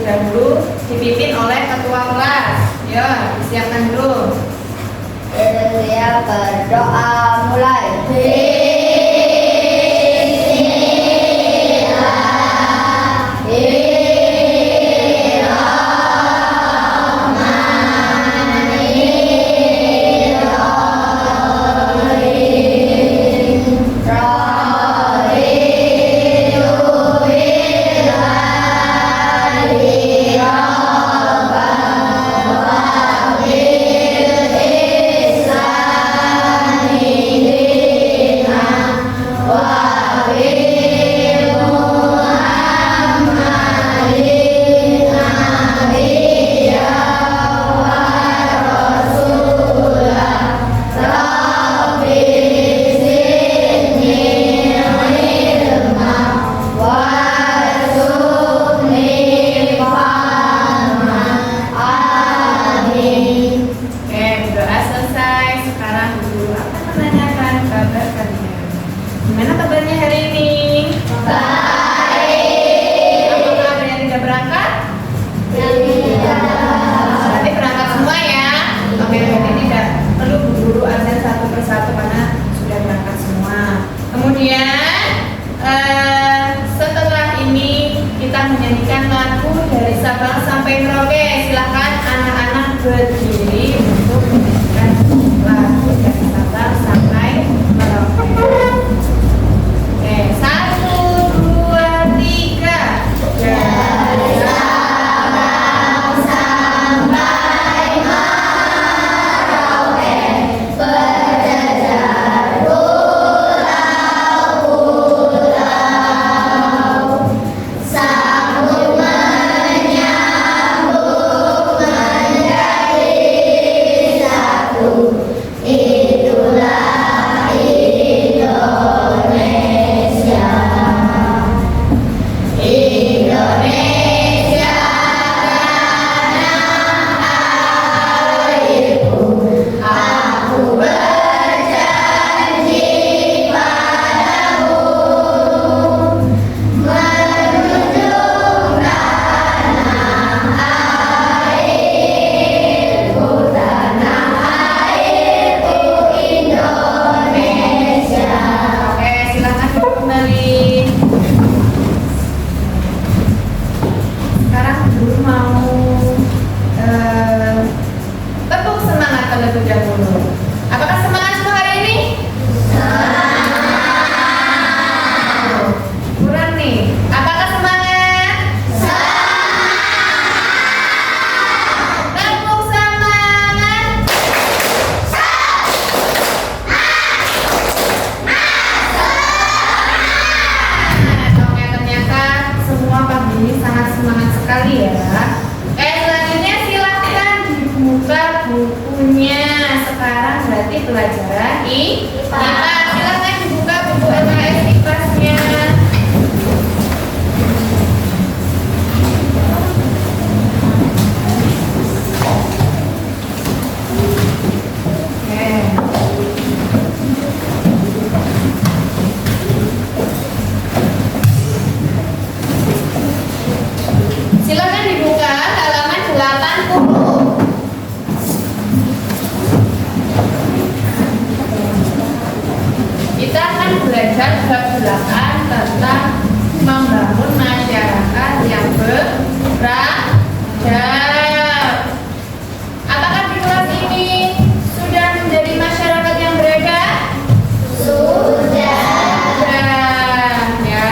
terlebih dahulu dipimpin oleh ketua kelas. Ya, disiapkan dulu. Saya berdoa mulai. Gimana kabarnya hari ini? Baik. Apakah ada yang tidak berangkat? Tidak. Berarti berangkat semua ya. Oke, berarti tidak perlu buru-buru absen satu persatu karena sudah berangkat semua. Kemudian setelah ini kita menyanyikan lagu dari Sabang sampai Merauke. Silakan anak-anak berdiri untuk menyanyikan lagu dari Sabang sampai Merauke. Oke, 1, 2, 3. Dari Sabang sampai Merauke, berjajar pulau-pulau, sambut menyambut menjadi satu. Itulah Indonesia. Indonesia tanah airku, aku berjanji padamu, menunjuk tanah airku, Indonesia. Oke, silakan kembali. Sekarang guru mau tepuk semangat terlebih dahulu. Apakah semangat semua hari ini? Kurang nih. Apakah semangat? Tepuk semangat. Oke, ternyata semua pagi ini sangat semangat sekali ya. Selanjutnya silahkan dibuka bukunya. Sekarang berarti pelajaran IPA. Silahkan dibuka buku LKS IPA-nya. Silakan dibuka halaman 80. Kita akan belajar bab 8 tentang membangun masyarakat yang beradab. Apakah di kelas ini sudah menjadi masyarakat yang beradab? Sudah. Ya.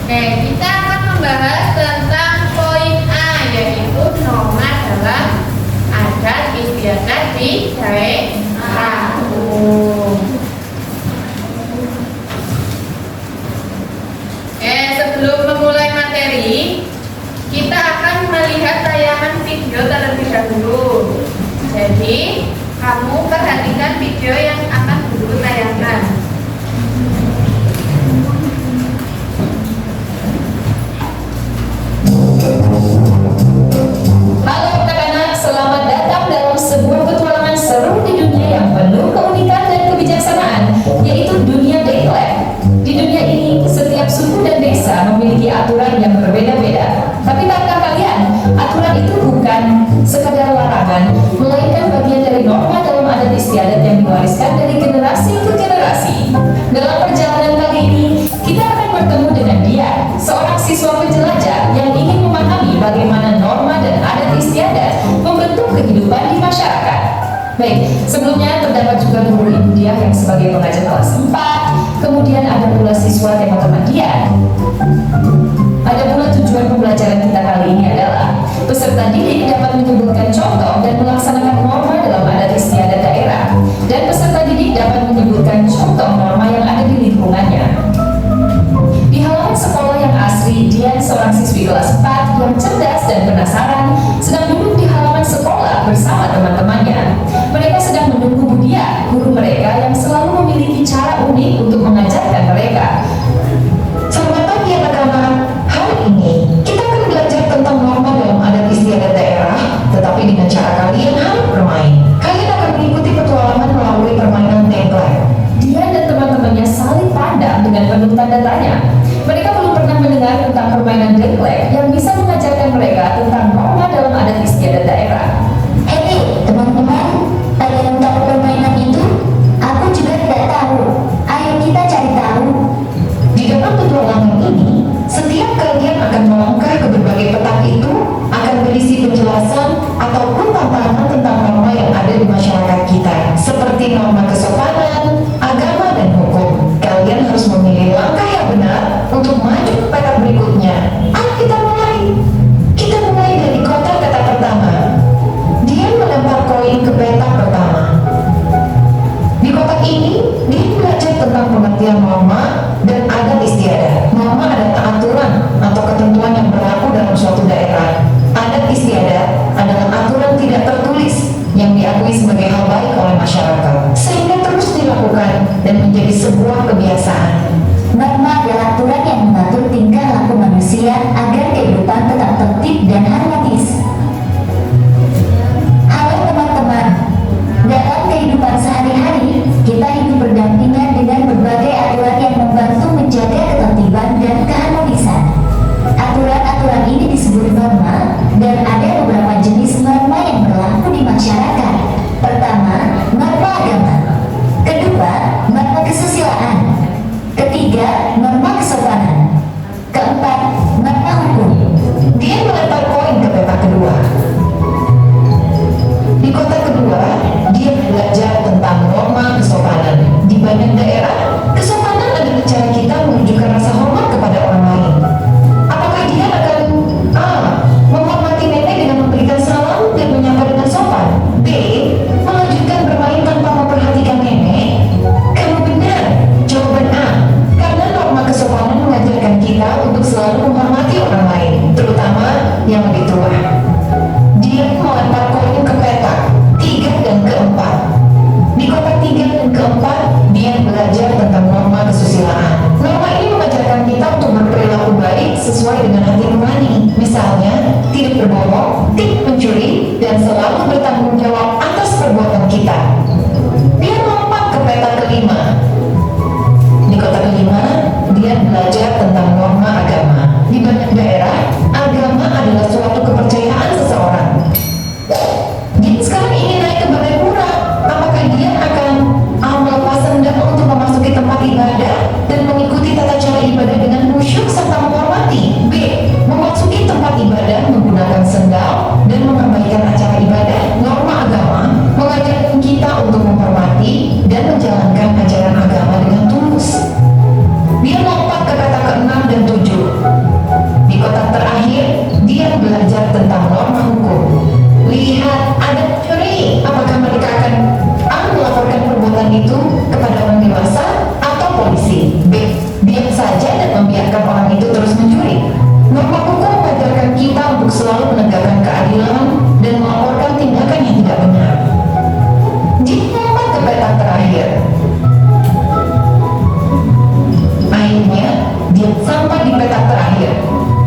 Oke, kita akan membahas tentang poin A, yaitu norma dalam adat istiadat di daerah. Sebelum memulai materi, kita akan melihat tayangan video terlebih dahulu. Jadi, kamu perhatikan video yang akan guru tayangkan. Halo anak-anak, selamat datang dalam sebuah petualangan seru di dunia yang penuh keunikan dan kebijaksanaan, yaitu dunia Dayland. Di dunia ini, setiap suku dan desa memiliki aturan yang berbeda-beda. Tapi tahukah kalian untuk kehidupan di masyarakat. Baik, sebelumnya terdapat juga guru Ibu Diah yang sebagai pengajar kelas 4, kemudian ada pula siswa tema teman Diah. Ada pula tujuan pembelajaran kita kali ini adalah peserta didik dapat menyebutkan contoh dan melaksanakan norma dalam adat istiadat daerah, dan peserta didik dapat menyebutkan contoh norma yang ada di lingkungannya. Di halaman sekolah yang asri, Dian seorang siswi kelas 4 yang cerdas dan penasaran sedang duduk di halaman sekolah bersama teman-temannya. Mereka sedang menunggu Budia, guru mereka yang selalu memiliki cara unik untuk mengajarkan mereka. Selamat pagi anak-anak. Hari ini kita akan belajar tentang norma dalam adat istiadat daerah, tetapi dengan cara kalian harus bermain. Kalian akan mengikuti petualangan melalui permainan tengklek. Dian dan teman-temannya saling pandang dengan penuh tanda tanya. Mereka belum pernah mendengar tentang permainan dengklek yang bisa mengajarkan mereka tentang norma dalam adat istiadat daerah. Hei, teman-teman, ada yang tahu permainan itu? Aku juga tidak tahu. Ayo kita cari tahu. Di dalam petualangan ini, setiap kalian akan melangkah ke berbagai petak itu akan berisi penjelasan ataupun tantangan tentang norma yang ada di masyarakat kita, seperti norma kesopanan, agama, dan hukum. Kalian harus memilih langkah yang benar untuk maju ke petak berikutnya. Ayo kita mulai. Kita mulai dari kotak petak pertama. Dia melempar koin ke petak pertama. Di kotak ini, dia belajar tentang pengertian norma dan adat istiadat. Norma adalah aturan atau ketentuan yang berlaku dalam suatu daerah. Adat istiadat adalah aturan tidak tertulis yang diakui sebagai hal baik oleh masyarakat, sehingga terus dilakukan dan menjadi sebuah kebiasaan. Norma adalah aturan yang mengatur tingkah laku manusia agar kehidupan tetap tertib dan harmonis. Halo teman-teman, dalam kehidupan sehari-hari, kita hidup berdampingan dengan berbagai aturan yang membantu menjaga ketertiban dan keharmonisan. Aturan-aturan ini disebut norma, dan ada beberapa jenis norma yang berlaku di masyarakat. Pertama, norma agama. Kedua, norma kesusilaan. Ketiga, norma kesopanan. Keempat, norma hukum. Dia melempar koin ke petak kedua. Di kotak kedua, dia belajar tentang norma kesopanan. Di banyak daerah, kesopanan adalah cara kita menunjukkan rasa hormat kepada orang lain. Apakah dia akan A. menghormati nenek dengan memberikan salam dan menyapa dengan sopan? B. melanjutkan bermain tanpa memperhatikan nenek? Kamu benar, jawaban A. Karena norma kesopanan mengajarkan kita untuk selalu menghormati orang lain, terutama yang lebih tua. Dia melempar koin ke petak 3 dan keempat. Di kotak 3 dan keempat, dia belajar tentang norma kesusilaan. Norma ini mengajarkan kita untuk berperilaku baik sesuai dengan hati nurani. Misalnya, tidak berbohong, tidak mencuri, dan selalu bertanggung jawab atas perbuatan kita. Dia lompat ke petak kelima. Di kotak kelima, dia belajar tentang norma agama. Di banyak daerah, agama adalah suatu kepercayaan seseorang. Dia sekarang ingin naik ke balai pura. Apakah dia akan melepas sendal untuk memasuki tempat ibadah dan mengikuti tata cara ibadah dengan khusyuk serta menghormati? B. memasuki tempat ibadah menggunakan sendal dan mengabaikan acara ibadah. Norma agama mengajarkan kita untuk menghormati dan menjalankan ajaran agama dengan tulus. Dia lompat ke petak ke-6 dan 7. Di kotak terakhir, dia belajar tentang norma hukum. Lihat, ada pencuri. Apakah mereka akan A. melaporkan perbuatan itu kepada orang dewasa atau polisi? B. diam saja dan membiarkan orang itu terus mencuri. Norma hukum mengajarkan kita untuk selalu menegakkan keadilan dan melaporkan tindakan yang tidak benar. Dia lompat ke petak terakhir. Akhirnya, dia sampai di petak terakhir.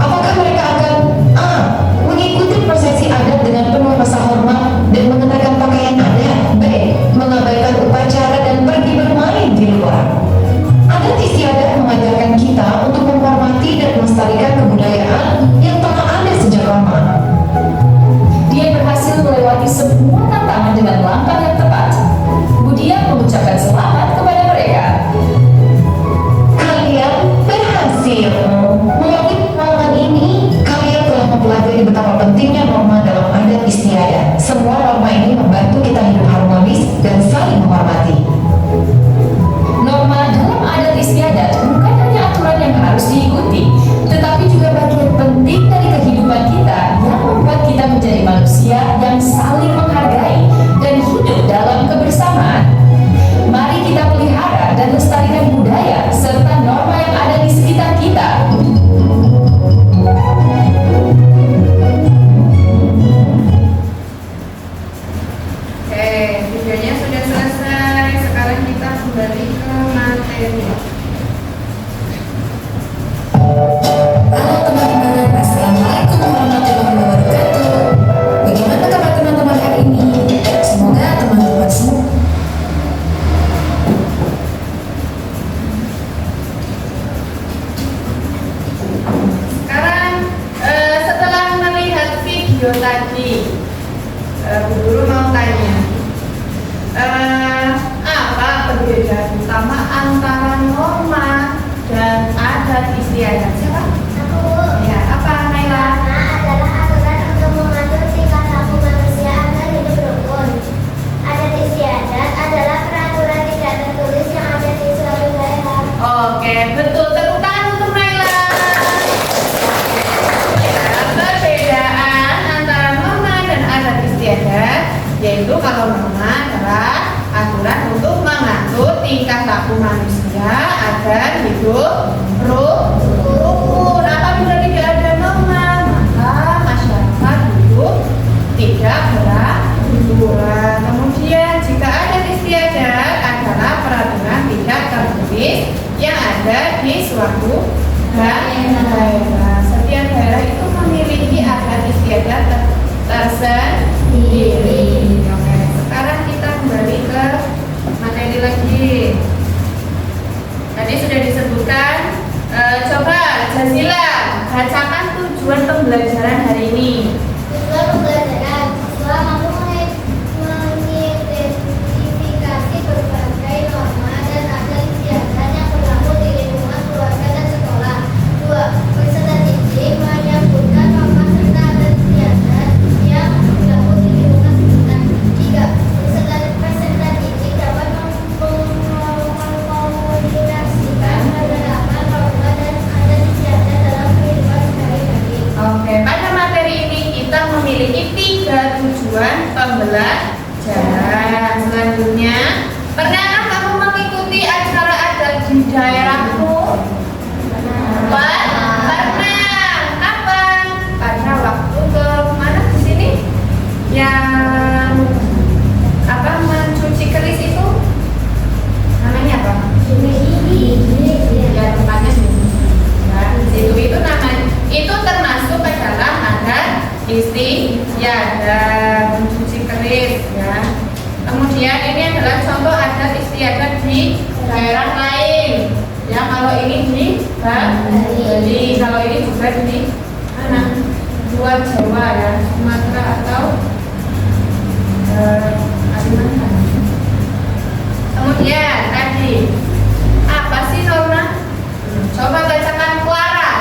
Apakah mereka akan A. mengikuti prosesi adat dengan penuh rasa hormat dan mengenakan pakaian adat? B. mengabaikan upacara dan pergi bermain di luar? Adat istiadat mengajarkan kita untuk menghormati dan melestarikan kebudayaan yang telah ada sejak lama. Dia berhasil melewati semua tantangan dengan langkah yang tepat. Budia mengucapkan selamat kepada mereka. Kalian berhasil. Melalui pengalaman ini, kalian telah mempelajari betapa pentingnya norma dalam adat istiadat. Semua video tadi, Bu Guru mau tanya, apa perbedaan utama antara norma dan adat istiadat? Siapa? Ya, apa Naila? adalah aturan untuk mengatur tingkah laku manusia agar hidup rukun. Adat istiadat adalah peraturan tidak tertulis yang ada di suatu daerah. Oke, betul. Tepuk tangan untuk Naila. Ya, perbedaan antara norma dan adat istiadat yaitu kalau norma adalah aturan untuk mengatur tingkah laku manusia agar hidup rukun. Apabila tidak ada norma, maka masyarakat hidup tidak beraturan. Kemudian jika adat istiadat adalah peraturan tidak tertulis yang ada di suatu daerah. Setiap daerah itu memiliki adat istiadat tersendiri. Oke, sekarang kita kembali ke materi lagi. Tadi sudah disebutkan. Coba Jazila bacakan tujuan pembelajaran hari ini. Tujuan pembelajaran siswa mampu mengidentifikasi berbagai norma dan adat istiadat yang berlaku di lingkungan keluarga dan sekolah. 2. Peserta didik menyebutkan norma serta adat istiadat yang berlaku di lingkungan sekitar. 3. Peserta didik dapat mengkomunikasikan penerapan norma dan adat istiadat dalam kehidupan sehari-hari. Oke, pada materi ini kita memiliki 3 tujuan pembelajaran. Selanjutnya, pernahkah kamu mengikuti acara adat di daerahmu? Pernah. Kapan? Pada waktu ke mana di sini? Yang mencuci keris itu namanya apa? Ya, tempatnya sini. Nah, itu namanya. Itu termasuk ke dalam adat istiadat mencuci keris ya. Kemudian ini adalah contoh adat istiadat di daerah lain. Ya, kalau ini di Bali, kalau ini juga di mana? Luar Jawa ya, Sumatera atau Kalimantan. Kemudian tadi apa sih norma? Coba bacakan Clara.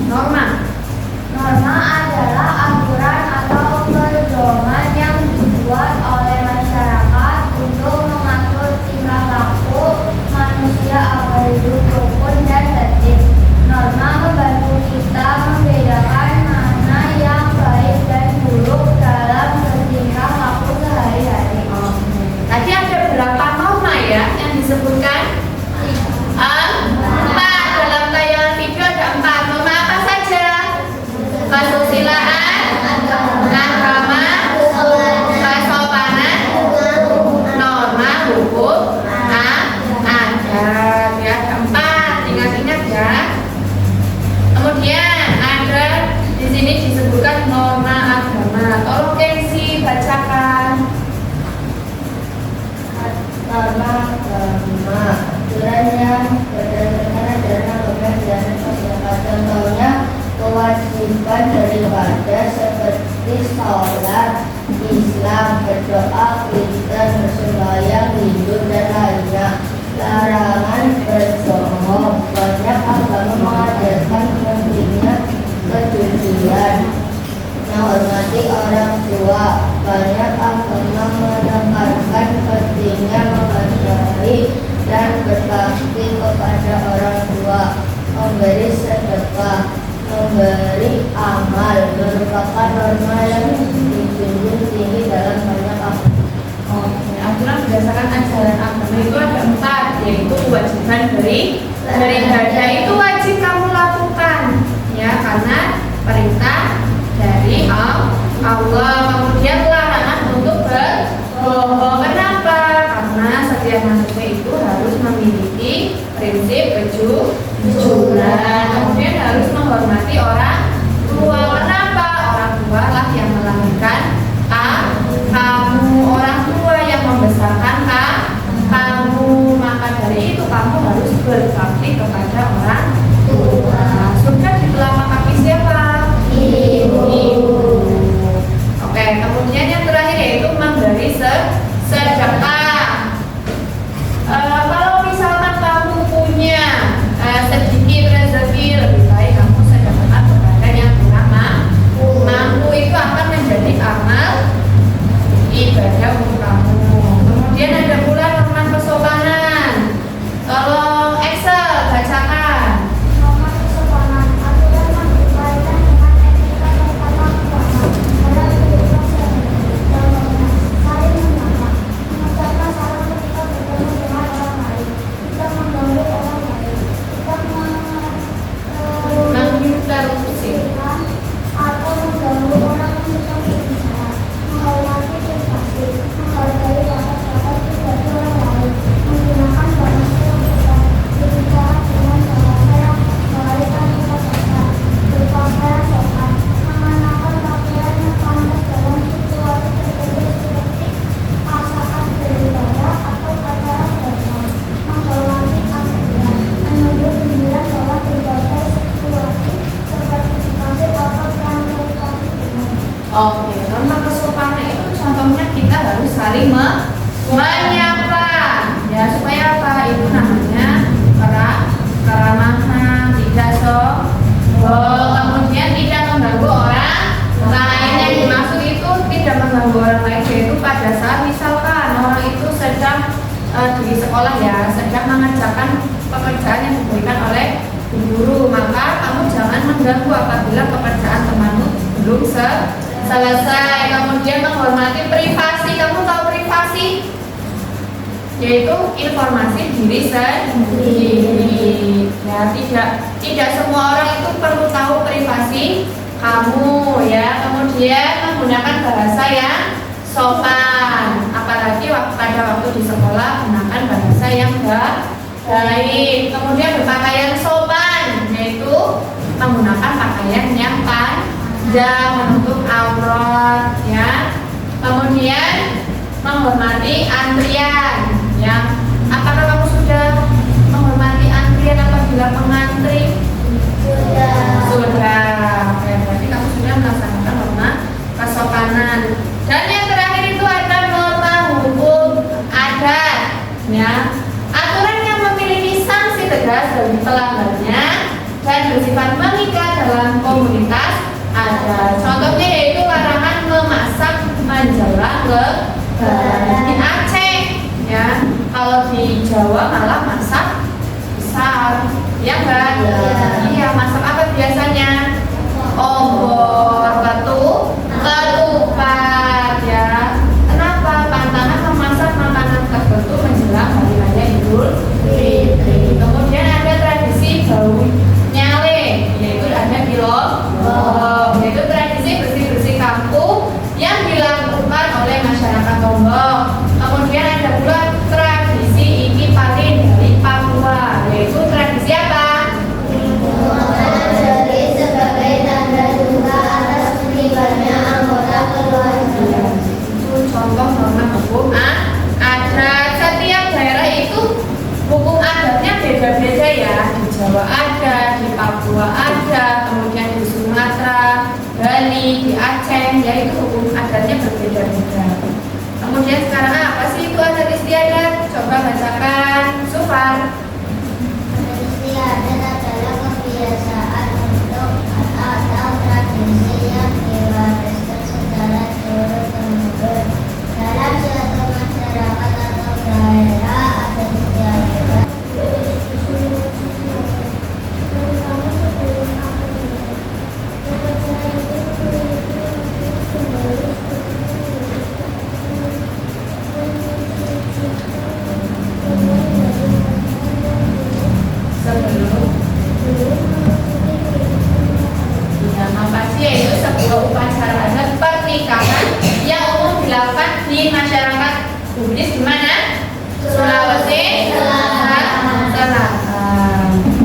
Norma. Norma adalah aturan atau pedoman yang dibuat oleh masyarakat untuk mengatur tingkah laku manusia agar hidup rukun dan tertib. Norma membantu kita membedakan mana yang baik dan buruk dalam bertingkah laku sehari-hari. Tadi ada berapa norma ya yang disebutkan? 4. Dalam tayangan video ada 4 norma apa saja? Kesusilaan, agama, kesopanan, norma hukum, adat. Ya, ada 4. Ingat-ingat ya. Kemudian ada di sini disebutkan norma agama. Tolong Kenzi bacakan. Norma agama aturan yang berdasarkan ajaran agama dan masyarakat. Contohnya kewajiban beribadah seperti sholat, Islam, berdoa, Kristen, bersembahyang, Hindu dan lainnya. Larangan berbohong. Banyak agama mengajarkan pentingnya kejujuran, menghormati orang tua. Banyak agama menekankan pentingnya menghargai dan berbakti kepada orang tua, memberi sedekah, memberi amal merupakan norma yang dijunjung tinggi dalam banyak agama. Aturan berdasarkan ajaran agama itu ada 4, yaitu kewajiban beribadah itu wajib kamu lakukan ya, karena perintah dari Allah. Kemudian larangan untuk berbohong. Kenapa? Karena setiap manusia itu harus memiliki prinsip kejujuran. Kemudian harus menghormati orang tua. Kenapa? Oke, norma kesopanan itu contohnya kita harus saling menyapa. Ya, supaya apa? Itu namanya keramahan, tidak kemudian tidak mengganggu orang lain. Yang dimaksud itu tidak mengganggu orang lain, yaitu pada saat misalkan orang itu sedang di sekolah ya, sedang mengerjakan pekerjaan yang diberikan oleh guru, maka kamu jangan mengganggu apabila pekerjaan temanmu belum selesai. Kemudian menghormati privasi. Kamu tahu privasi? Yaitu informasi diri sendiri. Ya, tidak semua orang itu perlu tahu privasi kamu ya. Kemudian menggunakan bahasa yang sopan. Apalagi pada waktu di sekolah, gunakan bahasa yang baik. Kemudian berpakaian sopan, yaitu menggunakan pakaian yang panjang menutup aurat ya. Kemudian menghormati antrian ya. Apakah kamu sudah menghormati antrian apabila mengantri? Sudah. Oke, berarti kamu sudah melaksanakan norma kesopanan. Dan yang terakhir itu ada norma hukum adat ya. Aturan yang memiliki sanksi tegas bagi pelanggarnya dan bersifat mengikat dalam komunitas ada. Contohnya yaitu larangan memasak menjelang lebaran di Aceh ya. Kalau di Jawa malah masak besar, ya enggak? Iya, masak apa biasanya? Obor, ketupat ya. Kenapa? Pantangan memasak makanan tertentu menjelang hari raya Idul Fitri. Kemudian ada tradisi bau nyale, yaitu ada di Lombok, yaitu tradisi bersih-bersih kampung yang dilakukan oleh masyarakat Lombok. Kemudian ada pula tradisi iki paling dari Papua, yaitu tradisi apa? Sebagai tanda duka atas meninggalnya anggota keluarga. Itu contoh norma hukum adat. Setiap daerah itu hukum adatnya beda-beda ya. Di Jawa ada, di Papua ada, kemudian di Sumatera, Bali, di Aceh, ya itu hukum adatnya berbeda-beda. Kemudian sekarang apa sih itu adat istiadat? Coba bacakan, Sufar. Adat istiadat adalah kebiasaan untuk atau tradisi yang diwariskan secara turun-temurun dalam suatu masyarakat atau daerah. Adat istiadat Sebelum ya, apa sih yaitu sebuah upacara adat pernikahan yang umum dilakukan di masyarakat Bugis di mana? Sulawesi Selatan.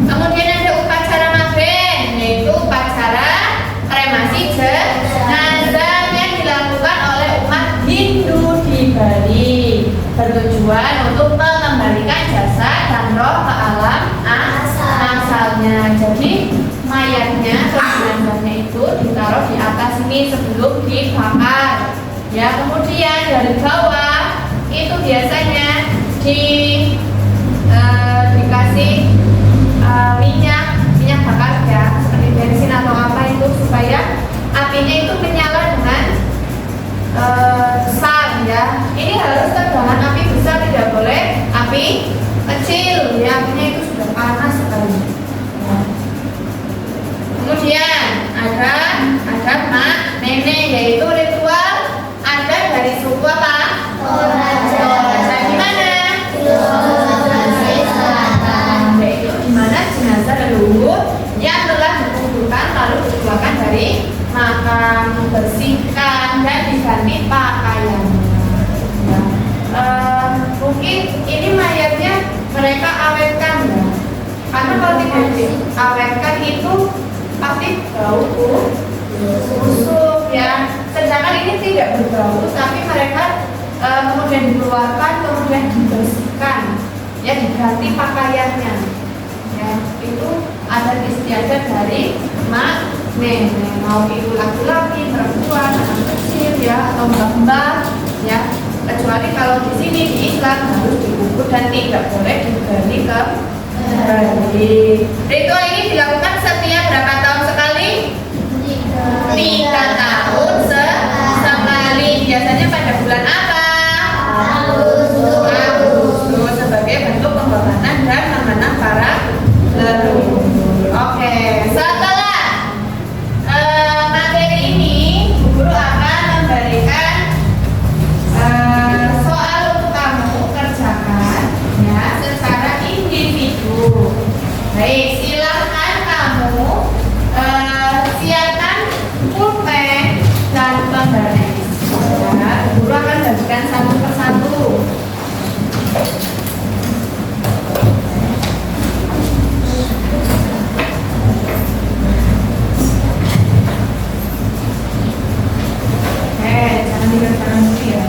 Kemudian ada upacara maben, yaitu upacara kremasi jenazah yang dilakukan oleh umat Hindu di Bali, bertujuan untuk mengembalikan jasad dan roh ke alam asalnya. Jadi mayatnya atau jenazahnya itu ditaruh di atas ini sebelum dibakar. Ya, kemudian dari bawah itu biasanya dikasih minyak bakar ya, seperti bensin atau apa itu supaya apinya itu menyala dengan besar ya. Ini harus tegangan api besar, tidak boleh api kecil ya, apinya itu sudah panas sekali ya. Kemudian ada mak nenek, yaitu ritual adat dari suku apa? Toraja. Di mana? Sulawesi Selatan. Yaitu di mana jenazah leluhur yang telah dikuburkan lalu dikeluarkan dari makam, dibersihkan dan diganti pakaiannya. Ya. Mungkin ini mayatnya mereka awetkan ya, karena kalau tidak diawetkan itu pasti bau busuk ya. Sedangkan ini tidak berbau, tapi mereka kemudian dikeluarkan, kemudian dibersihkan ya, diganti pakaiannya ya. Itu adat istiadat dari mak nenek, mau itu laki-laki, perempuan, kalau di sini di Islam harus dikubur dan tidak boleh digali kembali. Ritual ini dilakukan setiap berapa tahun sekali? 3 tahun sekali. Biasanya pada bulan apa? Agustus, sebagai bentuk penghormatan dan mengenang para leluhur. Oke, setelah materi ini, guru akan memberikan soal untuk kamu kerjakan ya secara individu. Baik, silahkan kamu siapkan pulpen dan penggaris. Ya, guru akan bagikan satu persatu. Jangan dikerjakan dulu ya.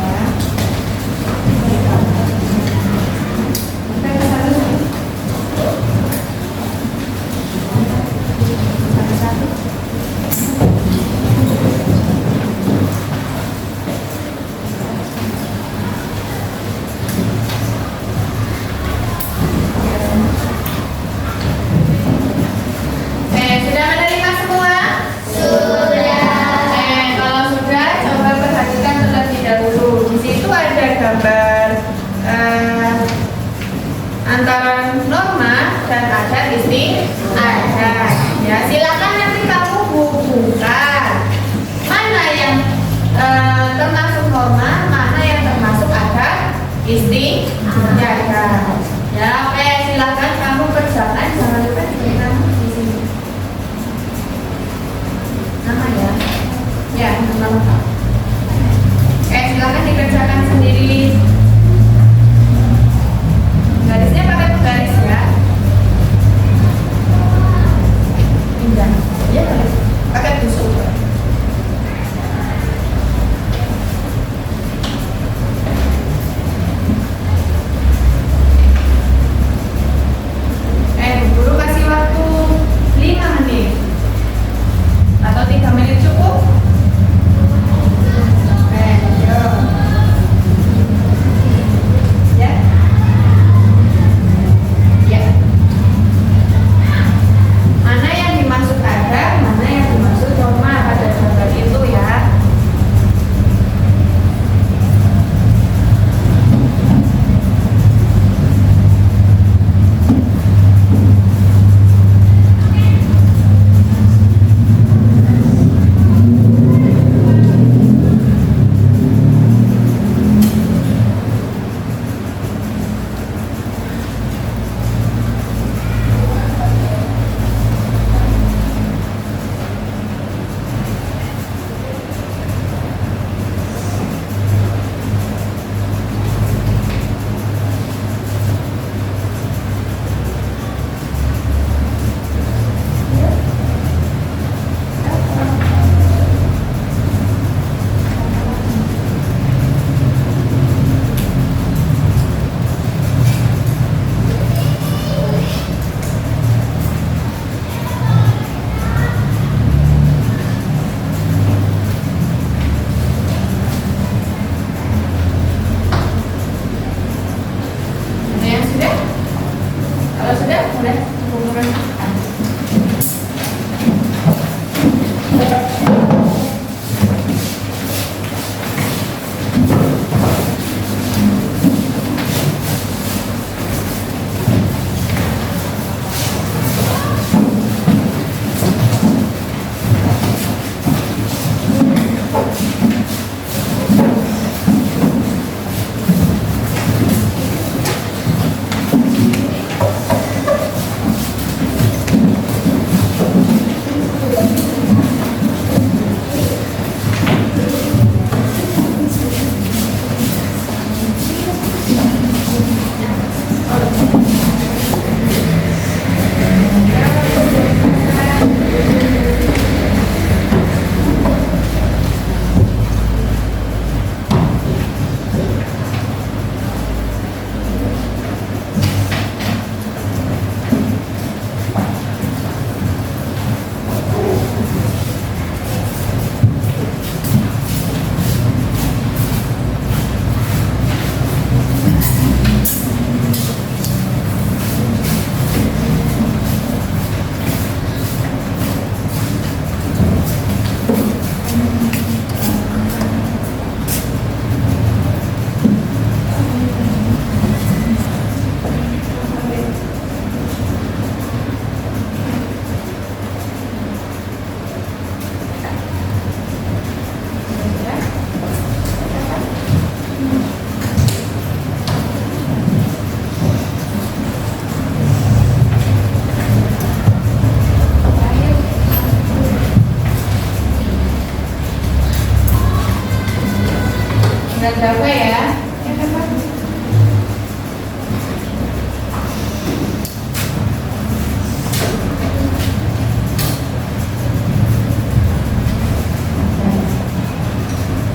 Sudah menerima semua? Kalau sudah, coba perhatikan terlebih dahulu. Di situ ada gambar antara norma dan adat istiadat. Ya, silakan nanti kamu hubungkan mana yang termasuk norma, mana yang termasuk adat istiadat. Ya, oke, silakan kamu kerjakan. Jangan lupa diberikan di sini nama ya. Ya, nama lengkap. Silakan dikerjakan sendiri. Garisnya pakai penggaris ya. Indah. Ya, pakai tusuk. Guru kasih waktu 5 menit atau 3 menit cukup? Ya. Ya. Mana yang dimaksud ada, mana yang dimaksud norma? tinggal berapa ya? Ya kan Pak?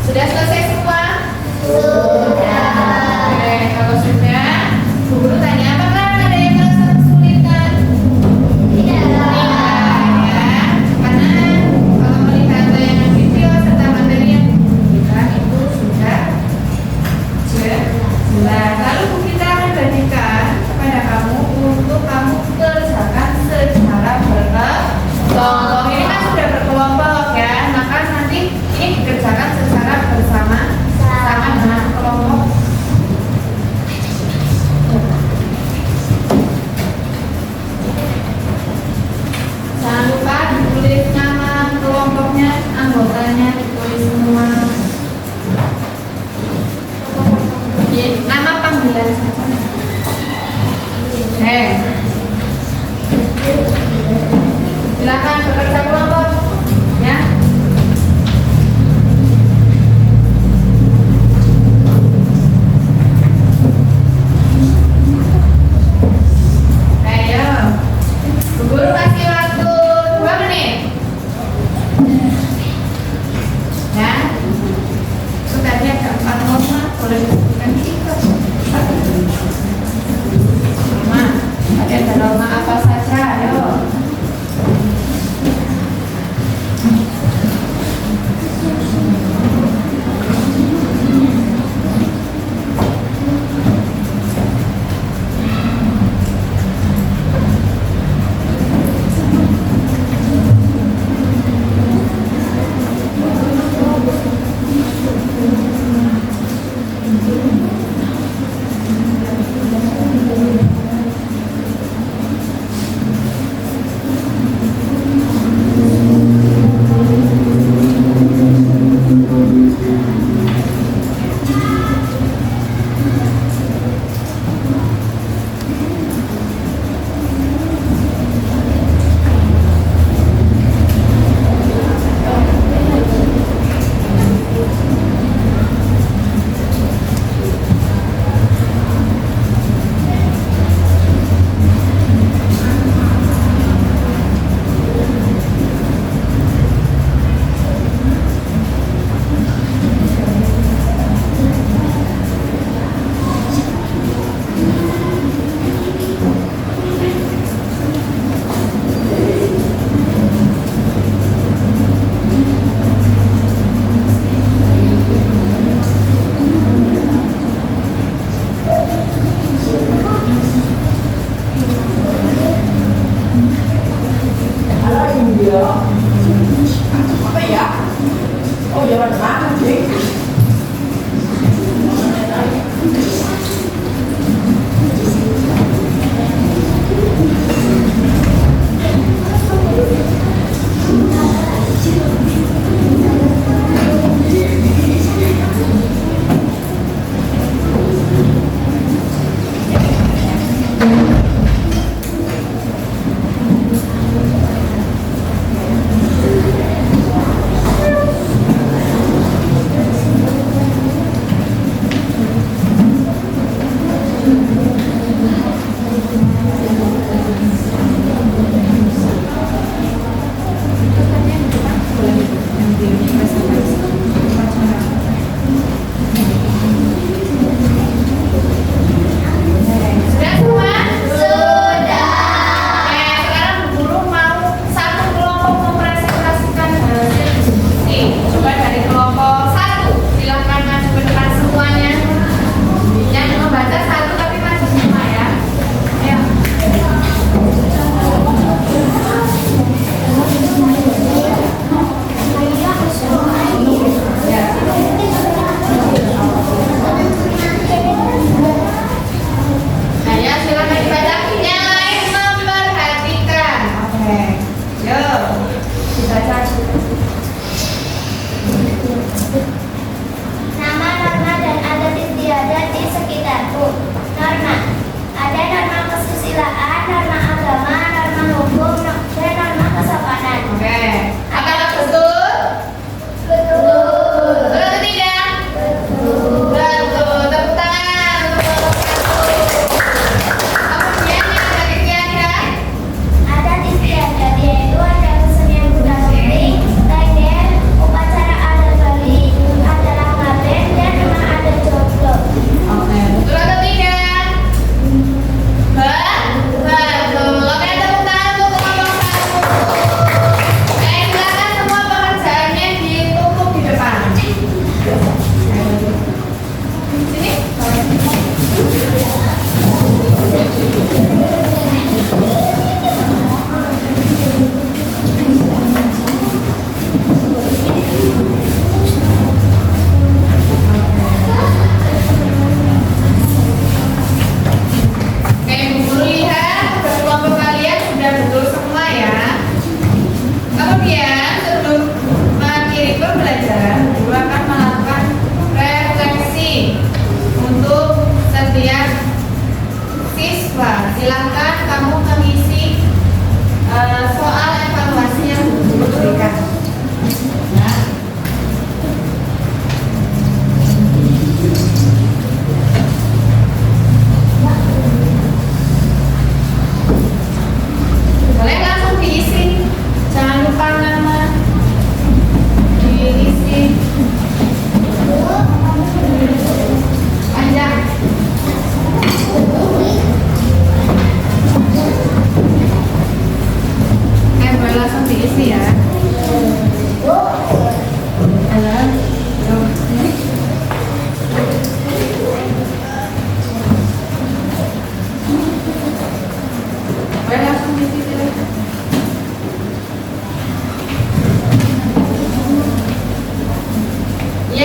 Sudah selesai semua? Oke, kalau sudah, Bu Guru tanya apakah ada yang merasa kesulitan? Tidak ya, karena kalau melihat tayangan video serta materi yang kita itu sudah jelas. Lalu Bu kita akan bagikan kepada kamu untuk kamu kerjakan secara berkelompok. Ini kan sudah berkelompok ya, maka nanti ini dikerjakan secara bersama-sama dengan kelompok. Jangan lupa ditulis nama kelompoknya, anggotanya ditulis semua. Nama panggilan saja. Silakan bekerja kelompok ya. Ayo, Bu Guru kasih waktu 2 menit. Ya, itu tadi ada 4 norma, boleh disebutkan 3 norma. Tadi ada norma apa saja? Ayo.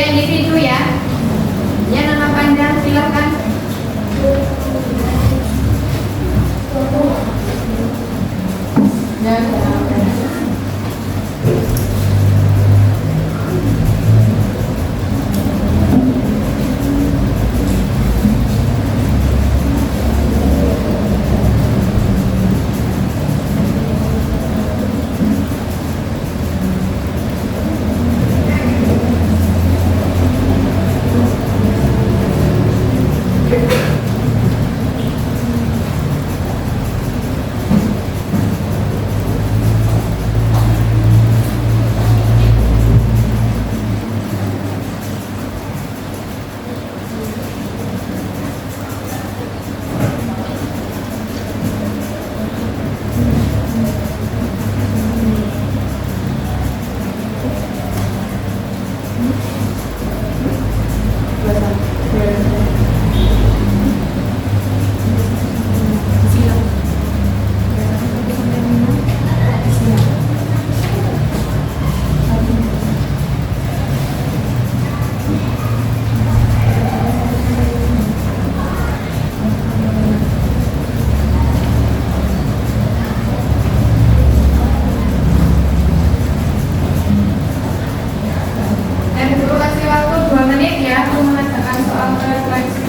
Dia individu ya. Ya, nama panjang silakan. Ya, guru kasih waktu 2 menit ya untuk mengerjakan soal refleksi.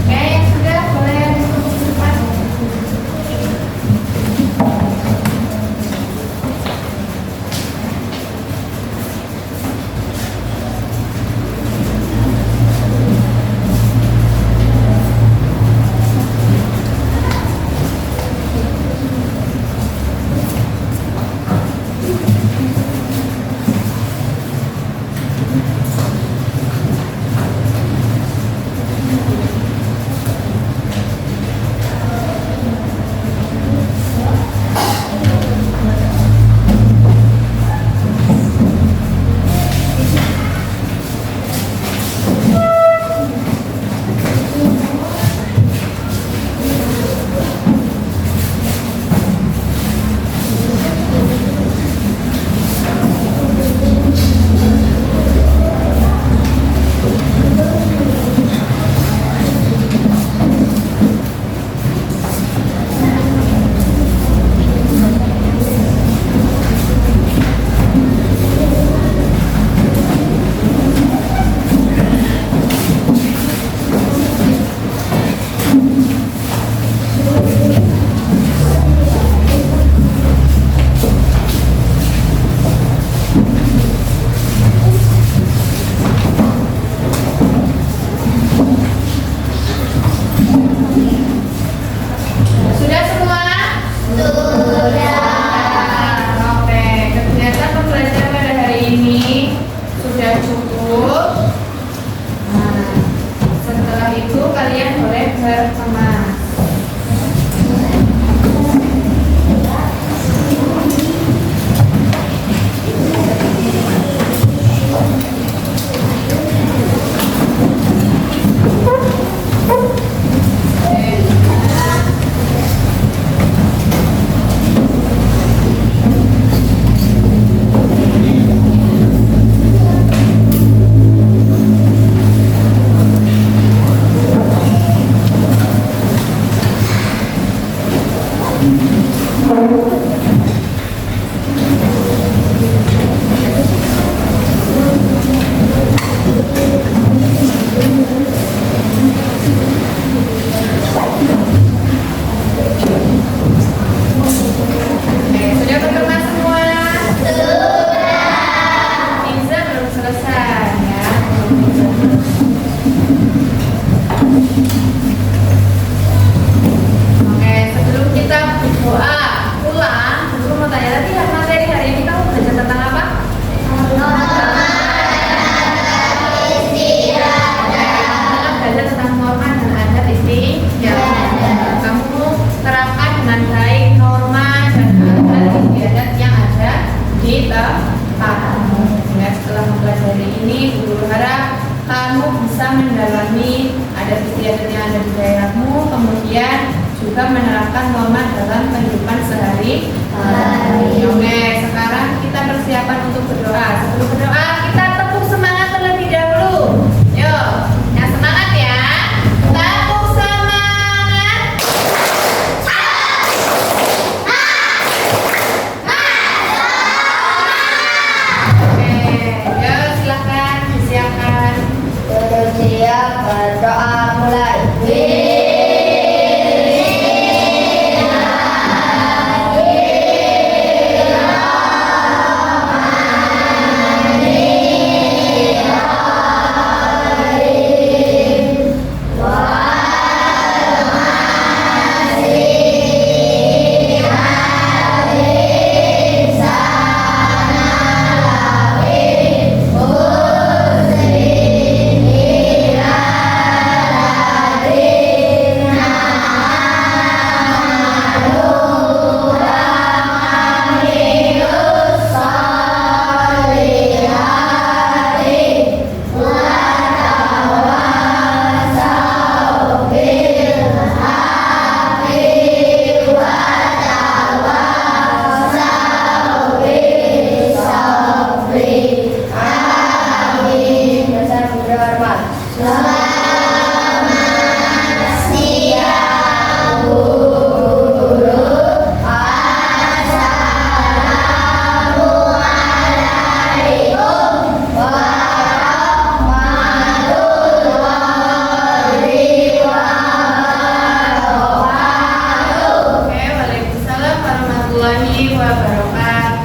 Oke, yang sudah boleh diskusi cepat. Sudah semua? Sudah. Oke, kegiatan pembelajaran pada hari ini sudah cukup. Nah, setelah itu kalian boleh berkemas. ini Guru harap kamu bisa mendalami adat istiadat yang ada di daerahmu, kemudian juga menerapkan norma dalam kehidupan sehari-hari. Oke, sekarang kita persiapan untuk berdoa. Sebelum berdoa, kita tepuk semangat terlebih dahulu. Yuk, yang semangat ya. Tepuk semangat. Oke, yuk silakan disiapkan. Bersiap berdoa mulai. Oke, waalaikumsalam warahmatullahi wabarakatuh.